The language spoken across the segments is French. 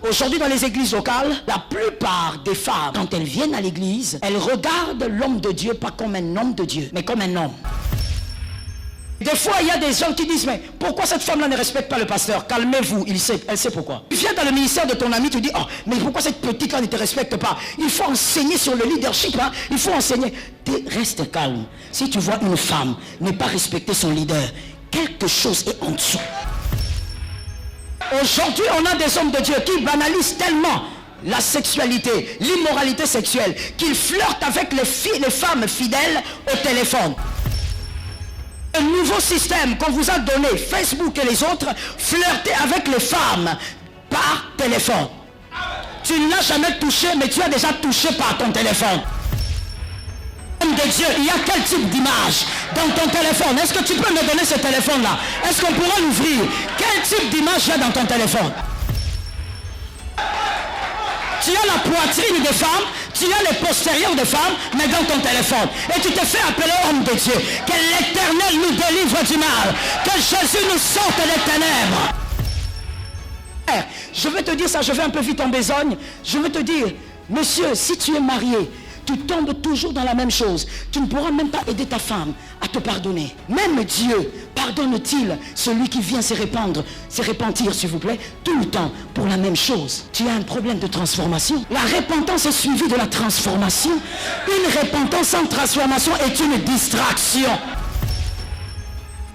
Aujourd'hui dans les églises locales, la plupart des femmes, quand elles viennent à l'église, elles regardent l'homme de Dieu pas comme un homme de Dieu, mais comme un homme. Des fois, il y a des gens qui disent, mais pourquoi cette femme-là ne respecte pas le pasteur? Calmez-vous, elle sait pourquoi. Tu viens dans le ministère de ton ami, tu dis, oh, mais pourquoi cette petite-là ne te respecte pas? Il faut enseigner sur le leadership, hein? Il faut enseigner. Reste calme. Si tu vois une femme ne pas respecter son leader, quelque chose est en dessous. Aujourd'hui, on a des hommes de Dieu qui banalisent tellement la sexualité, l'immoralité sexuelle, qu'ils flirtent avec les femmes fidèles au téléphone. Un nouveau système qu'on vous a donné, Facebook et les autres, flirter avec les femmes par téléphone. Tu ne l'as jamais touché, mais tu as déjà touché par ton téléphone. Homme de Dieu, il y a quel type d'image dans ton téléphone? Est-ce que tu peux me donner ce téléphone-là? Est-ce qu'on pourra l'ouvrir? Quel type d'image il y a dans ton téléphone? Tu as la poitrine des femmes, tu as les postérieurs des femmes, mais dans ton téléphone. Et tu te fais appeler homme de Dieu. Que l'Éternel nous délivre du mal. Que Jésus nous sorte des ténèbres. Je vais te dire ça, je vais un peu vite en besogne. Je vais te dire, monsieur, si tu es marié, tu tombes toujours dans la même chose. Tu ne pourras même pas aider ta femme à te pardonner. Même Dieu pardonne-t-il celui qui vient se repentir, s'il vous plaît, tout le temps pour la même chose? Tu as un problème de transformation. La repentance est suivie de la transformation. Une repentance sans transformation est une distraction.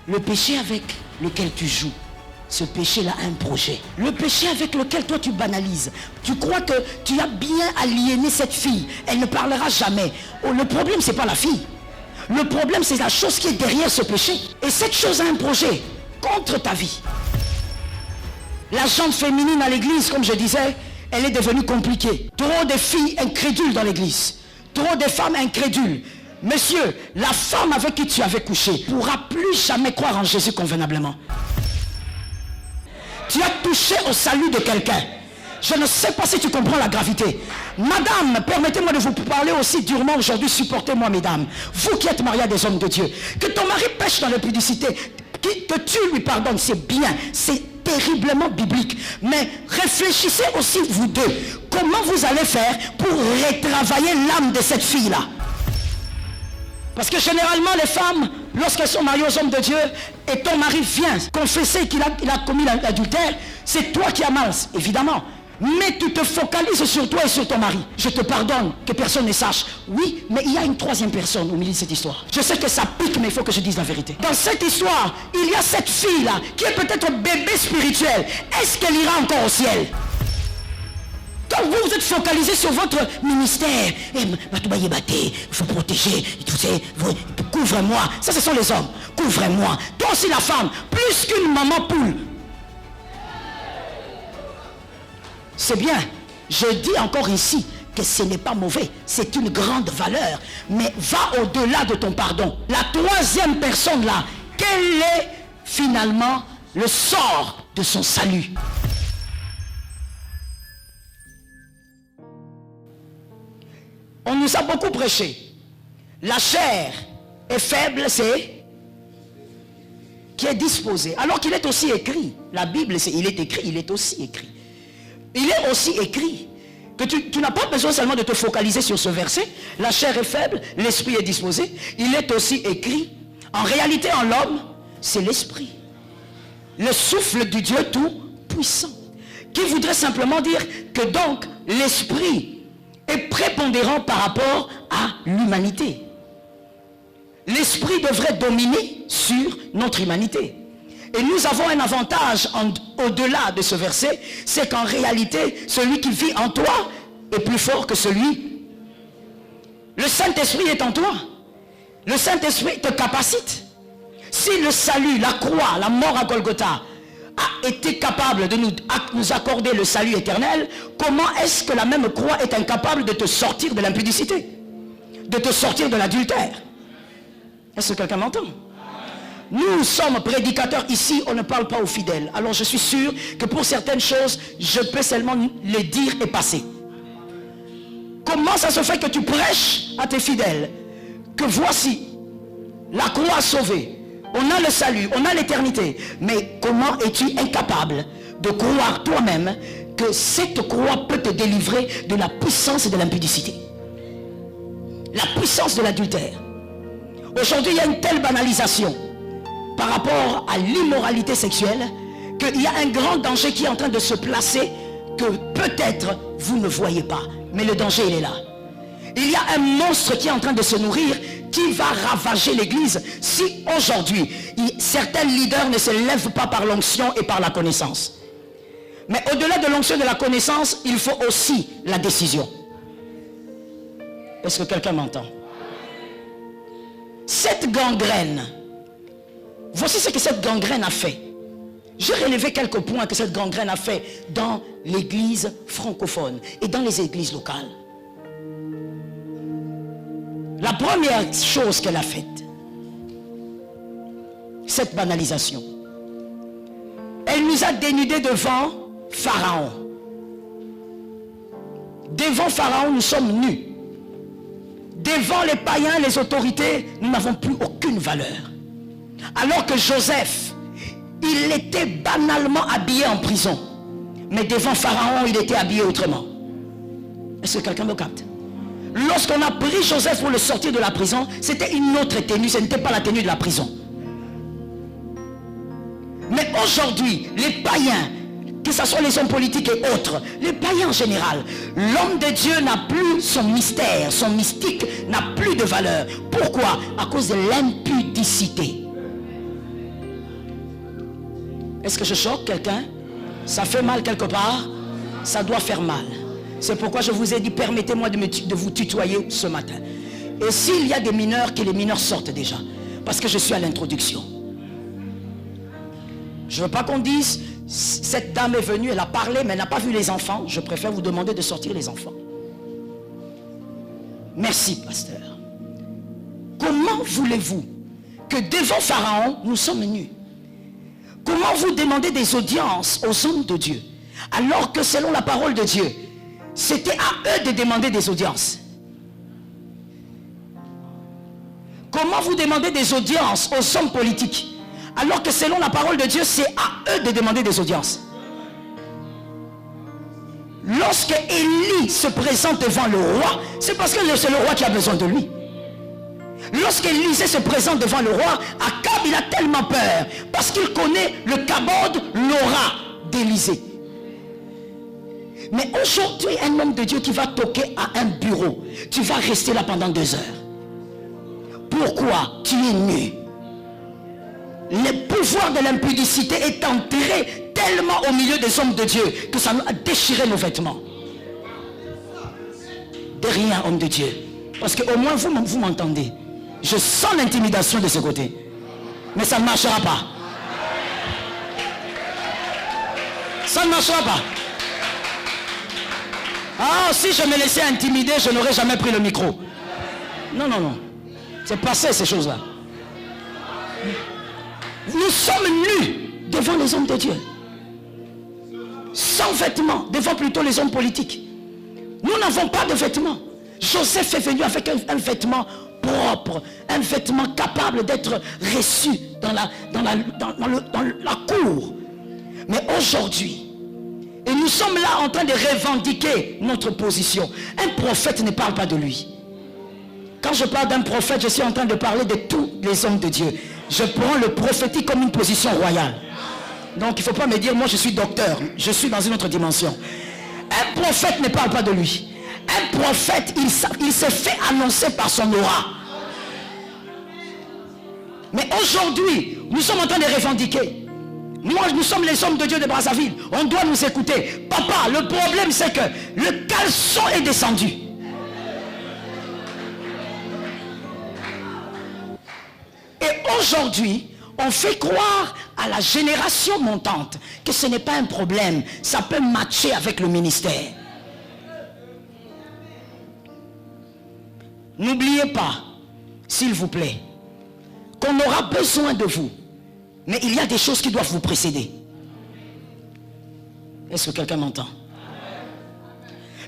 Le péché avec lequel tu joues, ce péché-là a un projet. Le péché avec lequel toi tu banalises. Tu crois que tu as bien aliéné cette fille. Elle ne parlera jamais. Oh, le problème, c'est pas la fille. Le problème, c'est la chose qui est derrière ce péché. Et cette chose a un projet contre ta vie. La gente féminine à l'église, comme je disais, elle est devenue compliquée. Trop de filles incrédules dans l'église. Trop de femmes incrédules. Monsieur, la femme avec qui tu avais couché ne pourra plus jamais croire en Jésus convenablement. Tu as touché au salut de quelqu'un. Je ne sais pas si tu comprends la gravité. Madame, permettez-moi de vous parler aussi durement aujourd'hui. Supportez-moi, mesdames. Vous qui êtes mariés à des hommes de Dieu. Que ton mari pêche dans l'impudicité, que tu lui pardonnes, c'est bien. C'est terriblement biblique. Mais réfléchissez aussi, vous deux. Comment vous allez faire pour retravailler l'âme de cette fille-là? Parce que généralement, les femmes, lorsqu'elles sont mariées aux hommes de Dieu, et ton mari vient confesser qu'il a commis l'adultère, c'est toi qui as mal, évidemment. Mais tu te focalises sur toi et sur ton mari. Je te pardonne, que personne ne sache. Oui, mais il y a une troisième personne au milieu de cette histoire. Je sais que ça pique, mais il faut que je dise la vérité. Dans cette histoire, il y a cette fille-là, qui est peut-être bébé spirituel. Est-ce qu'elle ira encore au ciel? Quand vous êtes focalisé sur votre ministère, il faut protéger, couvre-moi. Ça, ce sont les hommes. Couvre-moi. Toi aussi, la femme, plus qu'une maman poule. C'est bien. Je dis encore ici que ce n'est pas mauvais. C'est une grande valeur. Mais va au-delà de ton pardon. La troisième personne là, quel est finalement le sort de son salut? On nous a beaucoup prêché. La chair est faible, c'est qui est disposée. Alors qu'il est aussi écrit. La Bible, il est écrit, il est aussi écrit. Il est aussi écrit que tu n'as pas besoin seulement de te focaliser sur ce verset. La chair est faible, l'esprit est disposé. Il est aussi écrit. En réalité, en l'homme, c'est l'esprit. Le souffle du Dieu tout-puissant. Qui voudrait simplement dire que donc l'esprit est prépondérant par rapport à l'humanité. L'esprit devrait dominer sur notre humanité. Et nous avons un avantage au-delà de ce verset, c'est qu'en réalité, celui qui vit en toi est plus fort que celui. Le Saint-Esprit est en toi. Le Saint-Esprit te capacite. Si le salut, la croix, la mort à Golgotha a été capable de nous accorder le salut éternel, comment est-ce que la même croix est incapable de te sortir de l'impudicité, de te sortir de l'adultère? Est-ce que quelqu'un m'entend? Nous sommes prédicateurs ici, on ne parle pas aux fidèles. Alors je suis sûr que pour certaines choses, je peux seulement les dire et passer. Comment ça se fait que tu prêches à tes fidèles que voici la croix sauvée? On a le salut, on a l'éternité. Mais comment es-tu incapable de croire toi-même que cette croix peut te délivrer de la puissance et de l'impudicité. La puissance de l'adultère. Aujourd'hui, il y a une telle banalisation par rapport à l'immoralité sexuelle qu'il y a un grand danger qui est en train de se placer que peut-être vous ne voyez pas. Mais le danger, il est là. Il y a un monstre qui est en train de se nourrir qui va ravager l'église si aujourd'hui certains leaders ne se lèvent pas par l'onction et par la connaissance. Mais au-delà de l'onction et de la connaissance, il faut aussi la décision. Est-ce que quelqu'un m'entend? Cette gangrène, voici ce que cette gangrène a fait. J'ai relevé quelques points que cette gangrène a fait dans l'église francophone et dans les églises locales. La première chose qu'elle a faite, cette banalisation, elle nous a dénudés devant Pharaon. Devant Pharaon, nous sommes nus. Devant les païens, les autorités, nous n'avons plus aucune valeur. Alors que Joseph, il était banalement habillé en prison. Mais devant Pharaon, il était habillé autrement. Est-ce que quelqu'un me capte? Lorsqu'on a pris Joseph pour le sortir de la prison, c'était une autre tenue, ce n'était pas la tenue de la prison. Mais aujourd'hui, les païens, que ce soit les hommes politiques et autres, les païens en général, l'homme de Dieu n'a plus son mystère, son mystique n'a plus de valeur. Pourquoi? À cause de l'impudicité. Est-ce que je choque quelqu'un? Ça fait mal quelque part? Ça doit faire mal. C'est pourquoi je vous ai dit, permettez-moi de vous tutoyer ce matin. Et s'il y a des mineurs, que les mineurs sortent déjà. Parce que je suis à l'introduction. Je ne veux pas qu'on dise, cette dame est venue, elle a parlé, mais elle n'a pas vu les enfants. Je préfère vous demander de sortir les enfants. Merci, pasteur. Comment voulez-vous que devant Pharaon, nous sommes nus? Comment vous demandez des audiences aux hommes de Dieu, alors que selon la parole de Dieu, c'était à eux de demander des audiences? Comment vous demandez des audiences aux hommes politiques, alors que selon la parole de Dieu, c'est à eux de demander des audiences? Lorsque Élie se présente devant le roi, c'est parce que c'est le roi qui a besoin de lui. Lorsqu'Élisée se présente devant le roi, Akab, il a tellement peur, parce qu'il connaît le kabod, l'aura d'Élisée. Mais aujourd'hui, un homme de Dieu qui va toquer à un bureau, tu vas rester là pendant 2 heures. Pourquoi? Tu es nu. Le pouvoir de l'impudicité est enterré tellement au milieu des hommes de Dieu que ça a déchiré nos vêtements. De rien, homme de Dieu. Parce qu'au moins vous m'entendez. Je sens l'intimidation de ce côté. Mais ça ne marchera pas. Ça ne marchera pas. Ah, si je me laissais intimider, je n'aurais jamais pris le micro. Non, non, non. C'est passé ces choses-là. Nous sommes nus devant les hommes de Dieu. Sans vêtements, devant plutôt les hommes politiques. Nous n'avons pas de vêtements. Joseph est venu avec un vêtement propre, un vêtement capable d'être reçu dans la cour. Mais aujourd'hui, et nous sommes là en train de revendiquer notre position. Un prophète ne parle pas de lui. Quand je parle d'un prophète, je suis en train de parler de tous les hommes de Dieu. Je prends le prophétique comme une position royale. Donc il ne faut pas me dire, moi je suis docteur, je suis dans une autre dimension. Un prophète ne parle pas de lui. Un prophète, il se fait annoncer par son aura. Mais aujourd'hui, nous sommes en train de revendiquer. Nous sommes les hommes de Dieu de Brazzaville. On doit nous écouter. Papa, le problème c'est que le caleçon est descendu. Et aujourd'hui, on fait croire à la génération montante que ce n'est pas un problème. Ça peut matcher avec le ministère. N'oubliez pas, s'il vous plaît, qu'on aura besoin de vous. Mais il y a des choses qui doivent vous précéder. Est-ce que quelqu'un m'entend?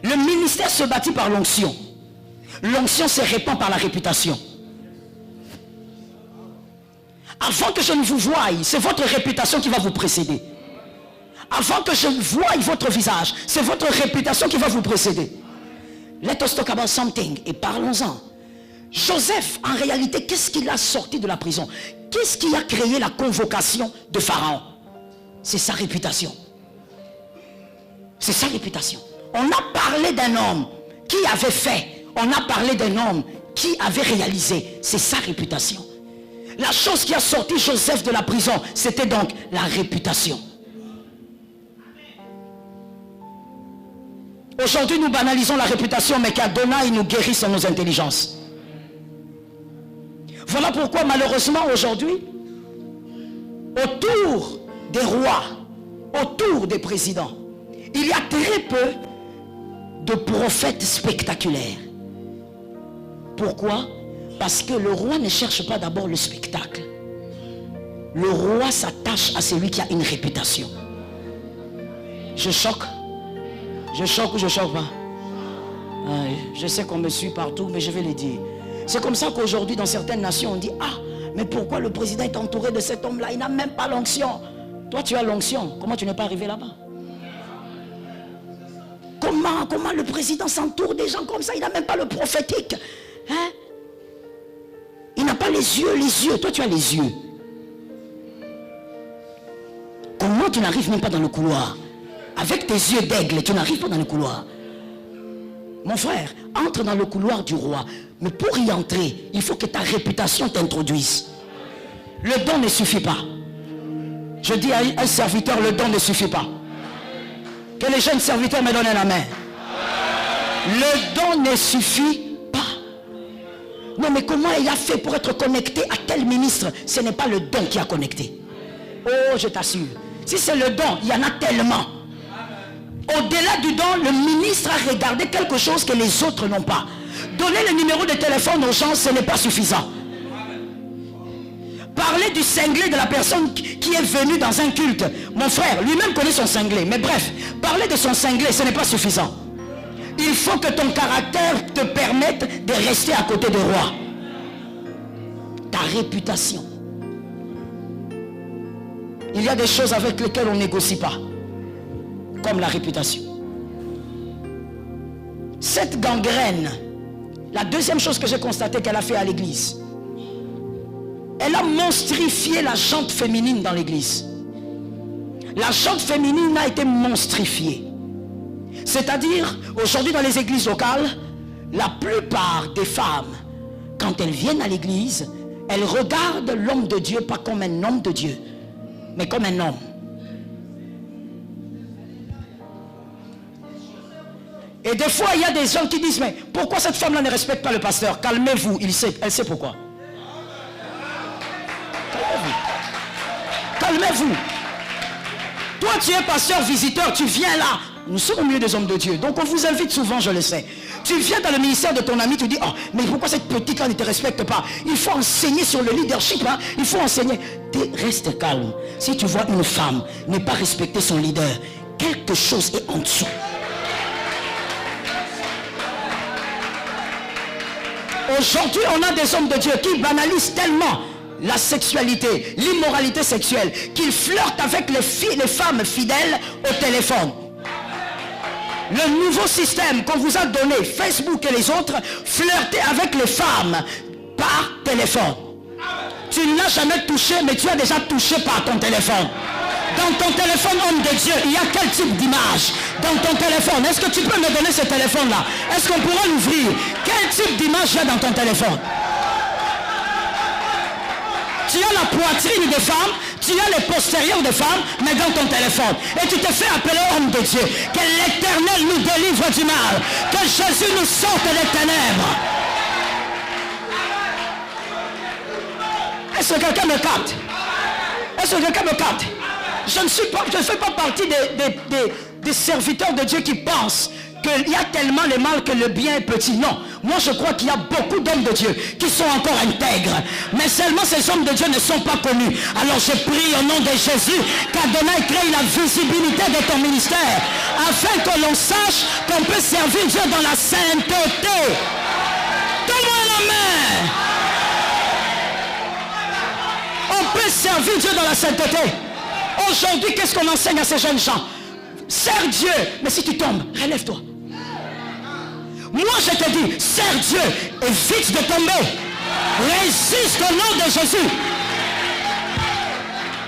Le ministère se bâtit par l'onction. L'onction se répand par la réputation. Avant que je ne vous voie, c'est votre réputation qui va vous précéder. Avant que je voie votre visage, c'est votre réputation qui va vous précéder. Let us talk about something. Et parlons-en. Joseph, en réalité, qu'est-ce qu'il a sorti de la prison? Qu'est-ce qui a créé la convocation de Pharaon? C'est sa réputation. C'est sa réputation. On a parlé d'un homme qui avait fait. On a parlé d'un homme qui avait réalisé. C'est sa réputation. La chose qui a sorti Joseph de la prison, c'était donc la réputation. Aujourd'hui, nous banalisons la réputation, mais qu'Adonai nous guérisse en nos intelligences. Voilà pourquoi, malheureusement, aujourd'hui, autour des rois, autour des présidents, il y a très peu de prophètes spectaculaires. Pourquoi? Parce que le roi ne cherche pas d'abord le spectacle. Le roi s'attache à celui qui a une réputation. Je choque? Je choque ou je choque pas? Je sais qu'on me suit partout, mais je vais le dire. C'est comme ça qu'aujourd'hui, dans certaines nations, on dit, ah, mais pourquoi le président est entouré de cet homme-là? Il n'a même pas l'onction. Toi, tu as l'onction. Comment tu n'es pas arrivé là-bas? Comment le président s'entoure des gens comme ça? Il n'a même pas le prophétique. Hein? Il n'a pas les yeux. Toi, tu as les yeux. Comment tu n'arrives même pas dans le couloir? Avec tes yeux d'aigle, tu n'arrives pas dans le couloir. Mon frère, entre dans le couloir du roi. Mais pour y entrer, il faut que ta réputation t'introduise. Le don ne suffit pas. Je dis à un serviteur, le don ne suffit pas. Que les jeunes serviteurs me donnent la main. Le don ne suffit pas. Non, mais comment il a fait pour être connecté à tel ministre? Ce n'est pas le don qui a connecté. Oh, je t'assure. Si c'est le don, il y en a tellement. Au-delà du don, le ministre a regardé quelque chose que les autres n'ont pas. Donner le numéro de téléphone aux gens, ce n'est pas suffisant. Parler du cinglé de la personne qui est venue dans un culte. Mon frère, lui-même connaît son cinglé. Mais bref, parler de son cinglé, ce n'est pas suffisant. Il faut que ton caractère te permette de rester à côté du roi. Ta réputation. Il y a des choses avec lesquelles on ne négocie pas. Comme la réputation. Cette gangrène, la deuxième chose que j'ai constaté qu'elle a fait à l'église, elle a monstrifié la jante féminine dans l'église. La jante féminine a été monstrifiée. C'est-à-dire, aujourd'hui dans les églises locales, la plupart des femmes, quand elles viennent à l'église, elles regardent l'homme de Dieu pas comme un homme de Dieu, mais comme un homme. Et des fois, il y a des gens qui disent, mais pourquoi cette femme-là ne respecte pas le pasteur? Calmez-vous, elle sait pourquoi. Calmez-vous. Toi, tu es pasteur, visiteur, tu viens là. Nous sommes au milieu des hommes de Dieu. Donc on vous invite souvent, je le sais. Tu viens dans le ministère de ton ami, tu dis, oh, mais pourquoi cette petite-là ne te respecte pas? Il faut enseigner sur le leadership, hein? Il faut enseigner. Reste calme. Si tu vois une femme ne pas respecter son leader, quelque chose est en dessous. Aujourd'hui, on a des hommes de Dieu qui banalisent tellement la sexualité, l'immoralité sexuelle, qu'ils flirtent avec les femmes fidèles au téléphone. Le nouveau système qu'on vous a donné, Facebook et les autres, flirter avec les femmes par téléphone. Tu ne l'as jamais touché, mais tu as déjà touché par ton téléphone. Dans ton téléphone, homme de Dieu, il y a quel type d'image? Dans ton téléphone, est-ce que tu peux me donner ce téléphone-là? Est-ce qu'on pourra l'ouvrir? Quel type d'image il y a dans ton téléphone? Tu as la poitrine des femmes, tu as les postérieurs des femmes, mais dans ton téléphone. Et tu te fais appeler homme de Dieu. Que l'Éternel nous délivre du mal. Que Jésus nous sorte des ténèbres. Est-ce que quelqu'un me capte? Est-ce que quelqu'un me capte? Je ne fais pas partie des serviteurs de Dieu qui pensent qu'il y a tellement le mal que le bien est petit. Non, moi je crois qu'il y a beaucoup d'hommes de Dieu qui sont encore intègres. Mais seulement ces hommes de Dieu ne sont pas connus. Alors je prie au nom de Jésus qu'Adonai crée la visibilité de ton ministère afin que l'on sache qu'on peut servir Dieu dans la sainteté. Donne-moi la main. On peut servir Dieu dans la sainteté. Aujourd'hui, qu'est-ce qu'on enseigne à ces jeunes gens? Sers Dieu, mais si tu tombes, relève-toi. Moi, je te dis, sers Dieu, évite de tomber. Résiste au nom de Jésus.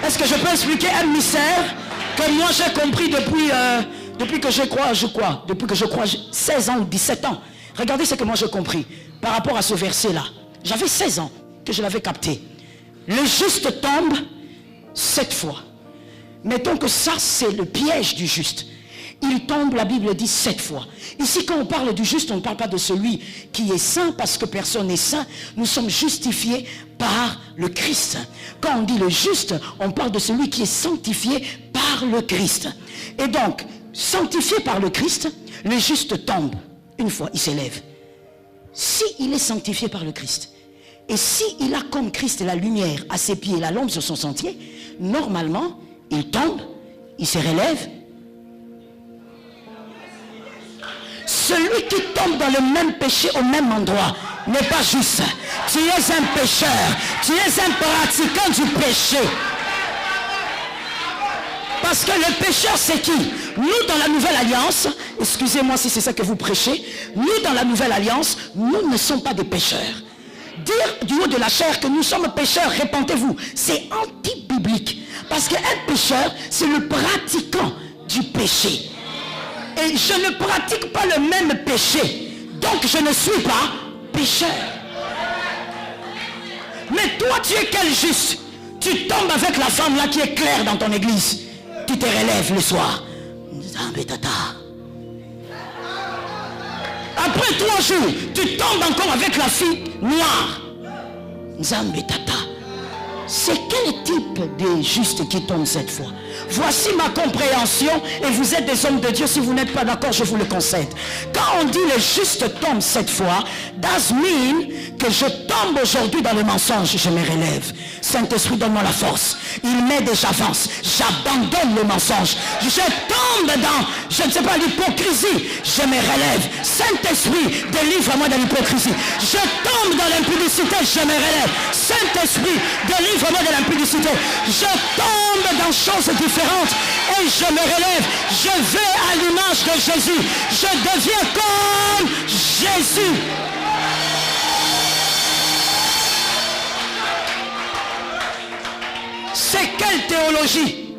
Est-ce que je peux expliquer un mystère que moi j'ai compris depuis que je crois, depuis que je crois 16 ans ou 17 ans. Regardez ce que moi j'ai compris par rapport à ce verset-là. J'avais 16 ans que je l'avais capté. Le juste tombe 7 fois. Mettons que ça c'est le piège du juste. Il tombe, la Bible dit 7 fois. Ici, quand on parle du juste, on ne parle pas de celui qui est saint, parce que personne n'est saint. Nous sommes justifiés par le Christ. Quand on dit le juste, on parle de celui qui est sanctifié par le Christ. Et donc, sanctifié par le Christ, le juste tombe. Une fois, il s'élève. S'il est sanctifié par le Christ, et s'il a comme Christ la lumière à ses pieds et la lampe sur son sentier, normalement, il tombe, il se relève. Celui qui tombe dans le même péché au même endroit n'est pas juste. Tu es un pécheur. Tu es un pratiquant du péché. Parce que le pécheur, c'est qui? Nous, dans la nouvelle alliance, excusez-moi si c'est ça que vous prêchez, nous, dans la nouvelle alliance, nous ne sommes pas des pécheurs. Dire du haut de la chair que nous sommes pécheurs, répentez-vous, c'est anti-biblique. Parce qu'un pécheur, c'est le pratiquant du péché. Et je ne pratique pas le même péché. Donc je ne suis pas pécheur. Mais toi, tu es quel juste? Tu tombes avec la femme là qui est claire dans ton église. Tu te relèves le soir. Après 3 jours, tu tombes encore avec la fille noire. C'est quel type de juste qui tombe cette fois? Voici ma compréhension, et vous êtes des hommes de Dieu. Si vous n'êtes pas d'accord, je vous le concède. Quand on dit le juste tombe cette fois, does mean que je tombe aujourd'hui dans le mensonge, je me relève. Saint-Esprit, donne-moi la force. Il m'aide et j'avance. J'abandonne le mensonge. Je tombe dans, je ne sais pas, l'hypocrisie. Je me relève. Saint-Esprit, délivre-moi de l'hypocrisie. Je tombe dans l'impudicité, je me relève. Saint-Esprit, délivre-moi de l'impudicité. Je tombe dans choses différentes et je me relève. Je vais à l'image de Jésus. Je deviens comme Jésus. C'est quelle théologie?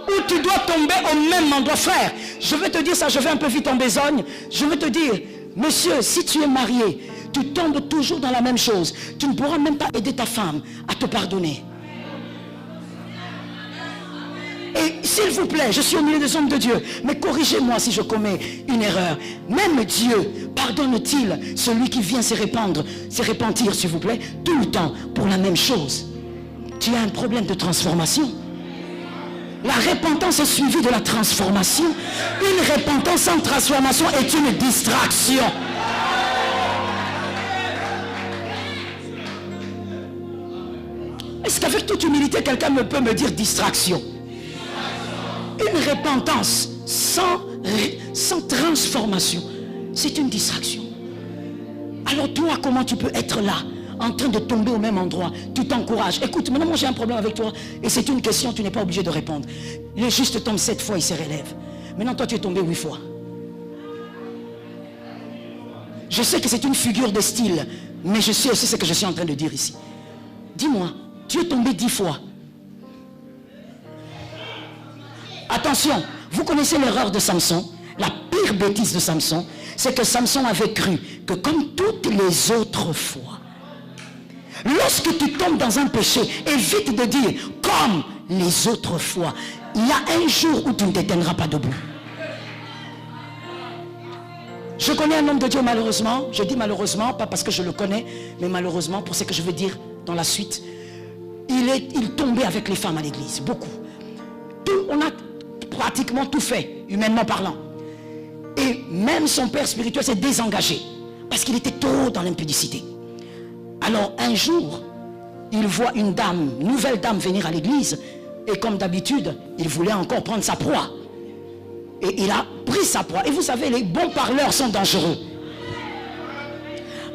Où tu dois tomber au même endroit, frère. Je vais te dire ça, je vais un peu vite en besogne. Je vais te dire, monsieur, si tu es marié, tu tombes toujours dans la même chose. Tu ne pourras même pas aider ta femme à te pardonner. Et s'il vous plaît, je suis au milieu des hommes de Dieu, mais corrigez-moi si je commets une erreur. Même Dieu pardonne-t-il celui qui vient se repentir, s'il vous plaît, tout le temps pour la même chose? Tu as un problème de transformation. La repentance est suivie de la transformation. Une repentance sans transformation est une distraction. Est-ce qu'avec toute humilité, quelqu'un peut me dire distraction? Une repentance sans transformation, c'est une distraction. Alors toi, comment tu peux être là, en train de tomber au même endroit? Tu t'encourages. Écoute, maintenant moi j'ai un problème avec toi, et c'est une question, tu n'es pas obligé de répondre. Le juste tombe 7 fois, il se relève. Maintenant toi tu es tombé 8 fois. Je sais que c'est une figure de style, mais je sais aussi ce que je suis en train de dire ici. Dis-moi, tu es tombé 10 fois. Attention, vous connaissez l'erreur de Samson. La pire bêtise de Samson, c'est que Samson avait cru que comme toutes les autres fois, lorsque tu tombes dans un péché, évite de dire comme les autres fois. Il y a un jour où tu ne te tiendras pas debout. Je connais un homme de Dieu, malheureusement. Je dis malheureusement, pas parce que je le connais, mais malheureusement pour ce que je veux dire dans la suite. Il tombait avec les femmes à l'église, beaucoup. On a pratiquement tout fait, humainement parlant. Et même son père spirituel s'est désengagé parce qu'il était trop dans l'impudicité. Alors un jour, il voit une dame, nouvelle dame venir à l'église, et comme d'habitude, il voulait encore prendre sa proie. Et il a pris sa proie. Et vous savez, les bons parleurs sont dangereux.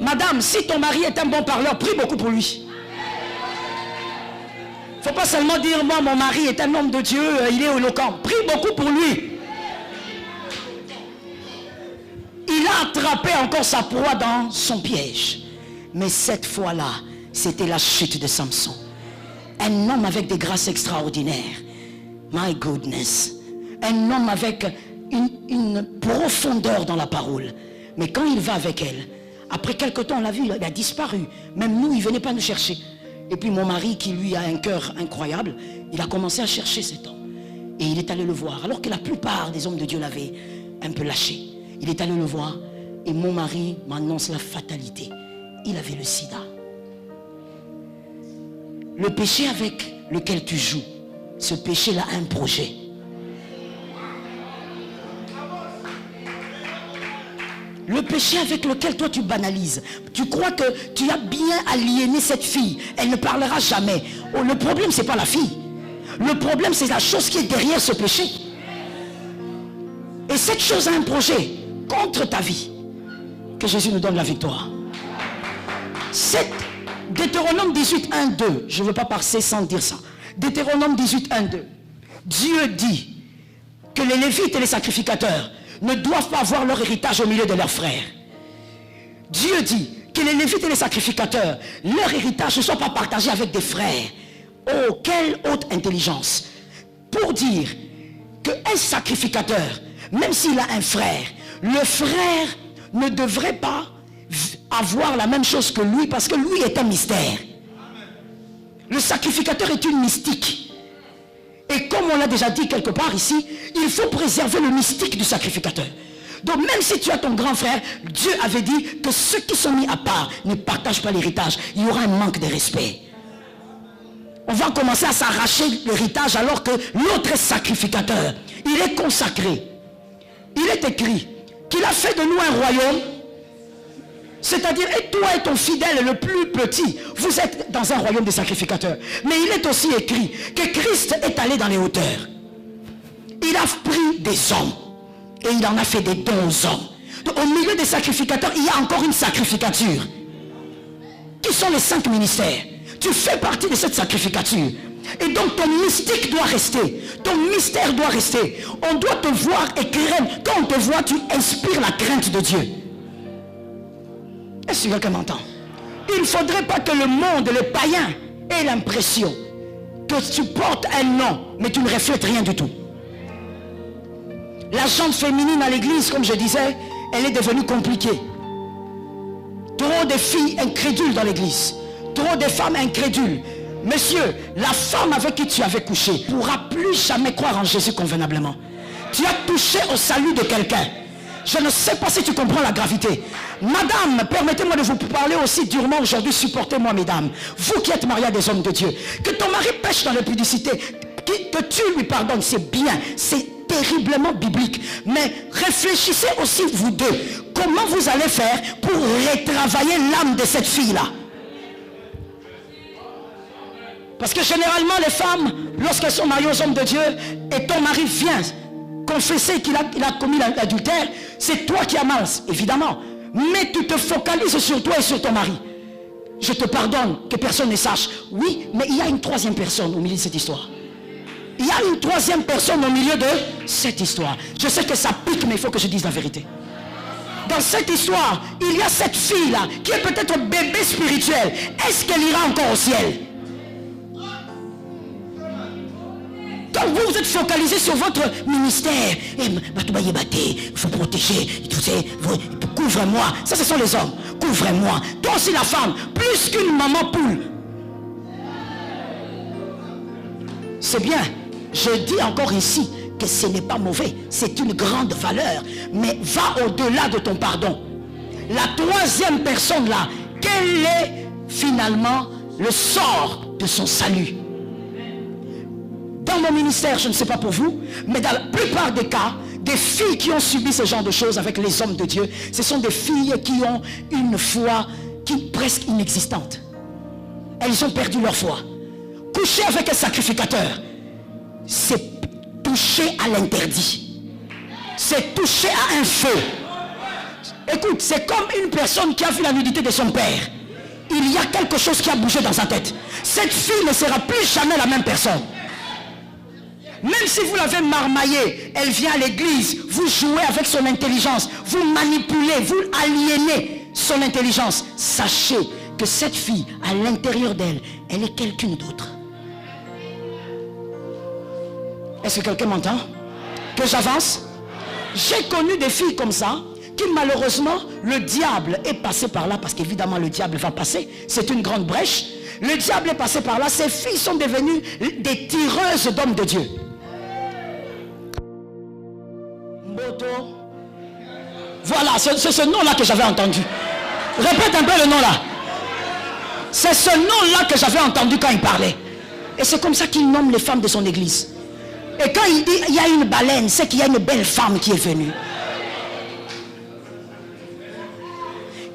Madame, si ton mari est un bon parleur, prie beaucoup pour lui. Faut pas seulement dire, moi, mon mari est un homme de Dieu, il est éloquent. Prie beaucoup pour lui. Il a attrapé encore sa proie dans son piège. Mais cette fois-là, c'était la chute de Samson. Un homme avec des grâces extraordinaires. My goodness. Un homme avec une profondeur dans la parole. Mais quand il va avec elle, après quelque temps, on l'a vu, il a disparu. Même nous, il ne venait pas nous chercher. Et puis mon mari, qui lui a un cœur incroyable, il a commencé à chercher cet homme. Et il est allé le voir, alors que la plupart des hommes de Dieu l'avaient un peu lâché. Il est allé le voir, et mon mari m'annonce la fatalité. Il avait le sida. Le péché avec lequel tu joues, ce péché-là a un projet. Le péché avec lequel toi tu banalises, tu crois que tu as bien aliéné cette fille, elle ne parlera jamais. Oh, le problème c'est pas la fille, le problème c'est la chose qui est derrière ce péché. Et cette chose a un projet contre ta vie. Que Jésus nous donne la victoire. Deutéronome 18, 1, 2. Je ne veux pas passer sans dire ça. Deutéronome 18, 1, 2. Dieu dit que les Lévites et les sacrificateurs ne doivent pas avoir leur héritage au milieu de leurs frères. Dieu dit que les Lévites et les sacrificateurs, leur héritage ne soit pas partagé avec des frères. Oh, quelle haute intelligence. Pour dire qu'un sacrificateur, même s'il a un frère, le frère ne devrait pas avoir la même chose que lui parce que lui est un mystère. Le sacrificateur est une mystique. Et comme on l'a déjà dit quelque part ici, il faut préserver le mystique du sacrificateur. Donc même si tu as ton grand frère, Dieu avait dit que ceux qui sont mis à part ne partagent pas l'héritage. Il y aura un manque de respect. On va commencer à s'arracher l'héritage alors que l'autre est sacrificateur. Il est consacré. Il est écrit qu'il a fait de nous un royaume. C'est-à-dire, et toi et ton fidèle le plus petit, vous êtes dans un royaume de sacrificateurs. Mais il est aussi écrit que Christ est allé dans les hauteurs. Il a pris des hommes et il en a fait des dons aux hommes. Donc, au milieu des sacrificateurs, il y a encore une sacrificature. Qui sont les 5 ministères? Tu fais partie de cette sacrificature. Et donc ton mystique doit rester. Ton mystère doit rester. On doit te voir et craindre. Quand on te voit, tu inspires la crainte de Dieu. Est-ce que quelqu'un m'entend? Il ne faudrait pas que le monde, les païens, aient l'impression que tu portes un nom, mais tu ne reflètes rien du tout. La gente féminine à l'église, comme je disais, elle est devenue compliquée. Trop de filles incrédules dans l'église. Trop de femmes incrédules. Monsieur, la femme avec qui tu avais couché ne pourra plus jamais croire en Jésus convenablement. Tu as touché au salut de quelqu'un. Je ne sais pas si tu comprends la gravité. Madame, permettez-moi de vous parler aussi durement aujourd'hui. Supportez-moi, mesdames. Vous qui êtes mariés à des hommes de Dieu. Que ton mari pêche dans l'impudicité, que tu lui pardonnes, c'est bien. C'est terriblement biblique. Mais réfléchissez aussi, vous deux. Comment vous allez faire pour retravailler l'âme de cette fille-là? Parce que généralement, les femmes, lorsqu'elles sont mariées aux hommes de Dieu, et ton mari vient confesser qu'il a commis l'adultère, c'est toi qui as mal, évidemment. Mais tu te focalises sur toi et sur ton mari. Je te pardonne, que personne ne sache. Oui, mais il y a une troisième personne au milieu de cette histoire. Il y a une troisième personne au milieu de cette histoire. Je sais que ça pique, mais il faut que je dise la vérité. Dans cette histoire, il y a cette fille-là, qui est peut-être bébé spirituel. Est-ce qu'elle ira encore au ciel? Quand vous êtes focalisé sur votre ministère, il faut protéger, couvre-moi. Ça, ce sont les hommes. Couvre-moi. Toi aussi, la femme, plus qu'une maman poule. C'est bien. Je dis encore ici que ce n'est pas mauvais. C'est une grande valeur. Mais va au-delà de ton pardon. La troisième personne là, quel est finalement le sort de son salut? Dans mon ministère, je ne sais pas pour vous, mais dans la plupart des cas, des filles qui ont subi ce genre de choses avec les hommes de Dieu, ce sont des filles qui ont une foi qui est presque inexistante. Elles ont perdu leur foi. Coucher avec un sacrificateur, c'est toucher à l'interdit. C'est toucher à un feu. Écoute, c'est comme une personne qui a vu la nudité de son père. il y a quelque chose qui a bougé dans sa tête. Cette fille ne sera plus jamais la même personne. Même si vous l'avez marmaillée, elle vient à l'église, vous jouez avec son intelligence, vous manipulez, vous aliénez son intelligence. Sachez que cette fille, à l'intérieur d'elle, elle est quelqu'un d'autre. Est-ce que quelqu'un m'entend? Que j'avance? J'ai connu des filles comme ça, qui malheureusement, le diable est passé par là, parce qu'évidemment le diable va passer, c'est une grande brèche. Le diable est passé par là, ces filles sont devenues des tireuses d'hommes de Dieu. Voilà, c'est ce nom-là que j'avais entendu. Répète un peu le nom là. C'est ce nom-là que j'avais entendu quand il parlait. Et c'est comme ça qu'il nomme les femmes de son église. Et quand il dit il y a une baleine, c'est qu'il y a une belle femme qui est venue.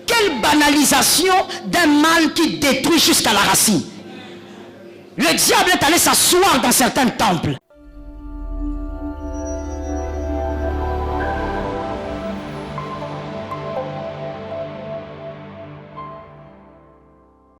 Quelle banalisation d'un mal qui détruit jusqu'à la racine. Le diable est allé s'asseoir dans certains temples.